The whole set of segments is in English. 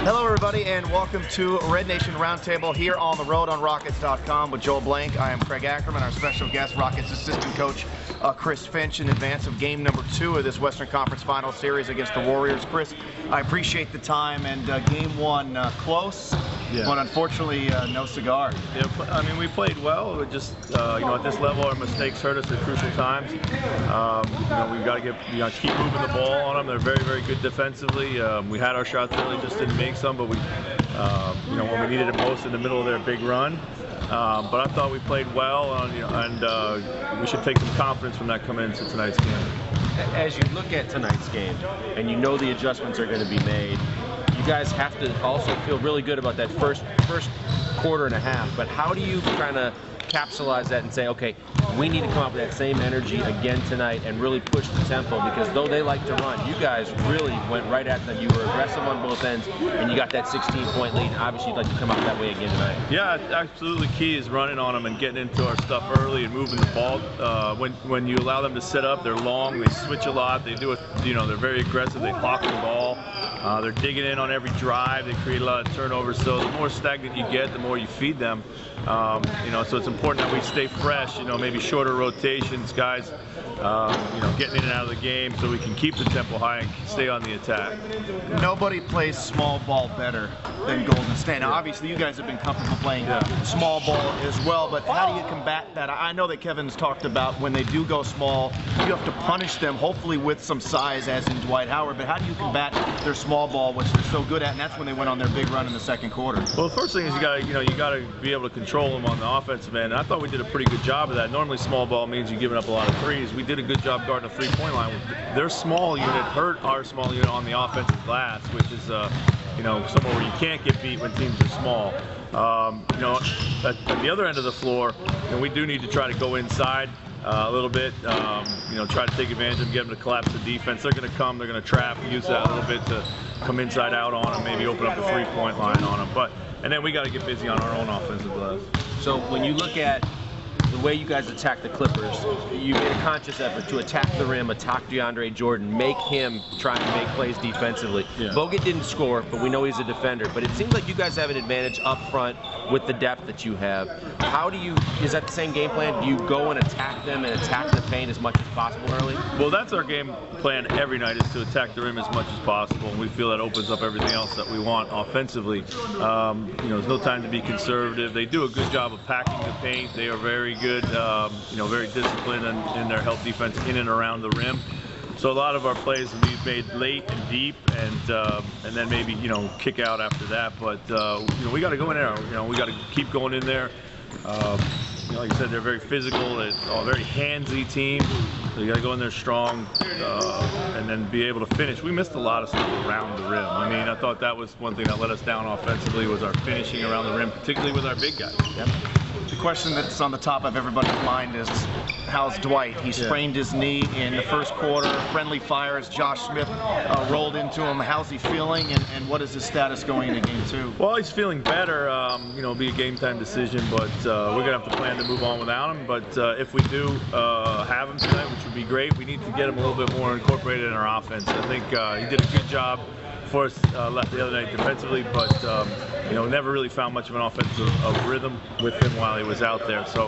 Hello, everybody, and welcome to Red Nation Roundtable here on the road on Rockets.com with Joel Blank. I am Craig Ackerman, our special guest, Rockets assistant coach Chris Finch, in advance of game number 2 of this Western Conference Final Series against the Warriors. Chris, I appreciate the time, and game 1 close, but unfortunately no cigar. Yeah, I mean, we played well. It just at this level, our mistakes hurt us at crucial times. We've got to keep moving the ball on them. They're very, very good defensively. We had our shots early, just didn't make some, but we, when we needed it most in the middle of their big run. But I thought we played well, and we should take some confidence from that coming into tonight's game. As you look at tonight's game, and you know the adjustments are going to be made, you guys have to also feel really good about that first quarter and a half. But how do you kind of capsulize that and say, okay, we need to come up with that same energy again tonight and really push the tempo? Because though they like to run, you guys really went right at them. You were aggressive on both ends, and you got that 16-point lead. And obviously, you'd like to come out that way again tonight. Yeah, absolutely. Key is running on them and getting into our stuff early and moving the ball. When you allow them to set up, they're long, they switch a lot, they do it. They're very aggressive. They hawk the ball. They're digging in on every drive. They create a lot of turnovers. So the more stagnant you get, the more you feed them. So it's important that we stay fresh. Maybe shorter rotations, guys. Getting in and out of the game so we can keep the tempo high and stay on the attack. Nobody plays small ball better than Golden State. Now, obviously, you guys have been comfortable playing small ball as well, but how do you combat that? I know that Kevin's talked about when they do go small, you have to punish them, hopefully with some size, as in Dwight Howard, but how do you combat their small ball, which they're so good at, and that's when they went on their big run in the second quarter? Well, the first thing is you got to be able to control them on the offensive end. And I thought we did a pretty good job of that. Normally, small ball means you're giving up a lot of threes. We did a good job guarding the three-point line. Their small unit hurt our small unit on the offensive glass, which is somewhere where you can't get beat when teams are small. At the other end of the floor, we do need to try to go inside a little bit. Try to take advantage of them, get them to collapse the defense. They're going to come, they're going to trap, use that a little bit to come inside out on them, maybe open up the three-point line on them. And then we got to get busy on our own offensive glass. So when you look at the way you guys attack the Clippers, you made a conscious effort to attack the rim, attack DeAndre Jordan, make him try and make plays defensively. Yeah. Bogut didn't score, but we know he's a defender. But it seems like you guys have an advantage up front with the depth that you have. Is that the same game plan? Do you go and attack them and attack the paint as much as possible early? Well, that's our game plan every night, is to attack the rim as much as possible. And we feel that opens up everything else that we want offensively. There's no time to be conservative. They do a good job of packing the paint. They are very good, very disciplined in their help defense in and around the rim. So a lot of our plays we've made late and deep, and then maybe kick out after that. But we got to go in there. We got to keep going in there. Like I said, they're very physical. They're a very handsy team. So you got to go in there strong, and then be able to finish. We missed a lot of stuff around the rim. I mean, I thought that was one thing that let us down offensively, was our finishing around the rim, particularly with our big guys. Yep. The question that's on the top of everybody's mind is, how's Dwight? He sprained his knee in the first quarter. Friendly fire as Josh Smith rolled into him. How's he feeling, and what is his status going into game 2? Well, he's feeling better. It'll be a game time decision, but we're gonna have to plan to move on without him. But if we do have him tonight, which would be great, we need to get him a little bit more incorporated in our offense. I think he did a good job for us left the other night defensively, but never really found much of an offensive rhythm with him while he was out there. So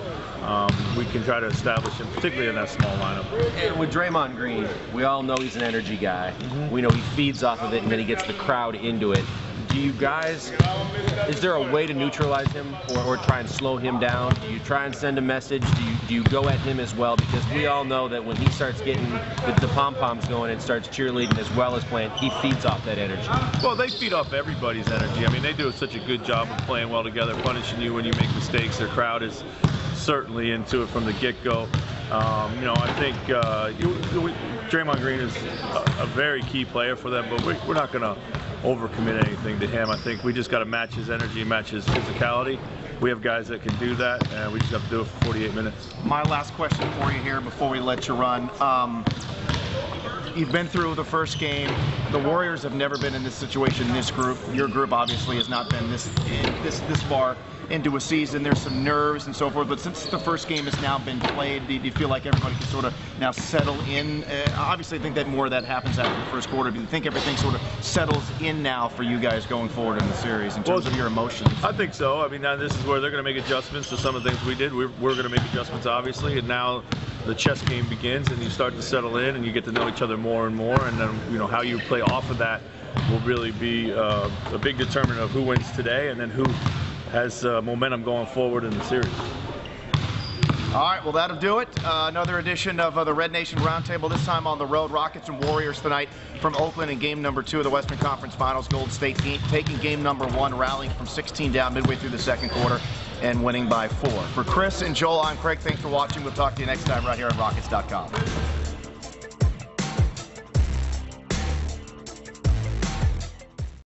we can try to establish him, particularly in that small lineup. And with Draymond Green, we all know he's an energy guy. We know he feeds off of it, and then he gets the crowd into it. Do you guys, is there a way to neutralize him or try and slow him down? Do you try and send a message? Do you go at him as well? Because we all know that when he starts getting the pom-poms going and starts cheerleading as well as playing, he feeds off that energy. Well, they feed off everybody's energy. I mean, they do such a good job of playing well together, punishing you when you make mistakes. Their crowd is certainly into it from the get-go. I think Draymond Green is a very key player for them, but we're not going to overcommit anything to him. I think we just got to match his energy, match his physicality. We have guys that can do that, and we just have to do it for 48 minutes. My last question for you here before we let you run. you've been through the first game. The Warriors have never been in this situation. This group, your group, obviously has not been this far into a season. There's some nerves and so forth, but since the first game has now been played, do you feel like everybody can sort of now settle in? Obviously, I think that more of that happens after the first quarter. Do you think everything sort of settles in now for you guys going forward in the series in terms of your emotions? I think so. I mean, now this is where they're going to make adjustments to some of the things we did. We're going to make adjustments, obviously, and now the chess game begins, and you start to settle in, and you get to know each other more and more, and then how you play off of that will really be a big determinant of who wins today, and then who has momentum going forward in the series. All right, well, that'll do it. Another edition of the Red Nation Roundtable, this time on the road. Rockets and Warriors tonight from Oakland in game number 2 of the Western Conference Finals. Golden State taking game number 1, rallying from 16 down midway through the second quarter and winning by 4. For Chris and Joel, I'm Craig. Thanks for watching. We'll talk to you next time right here on Rockets.com.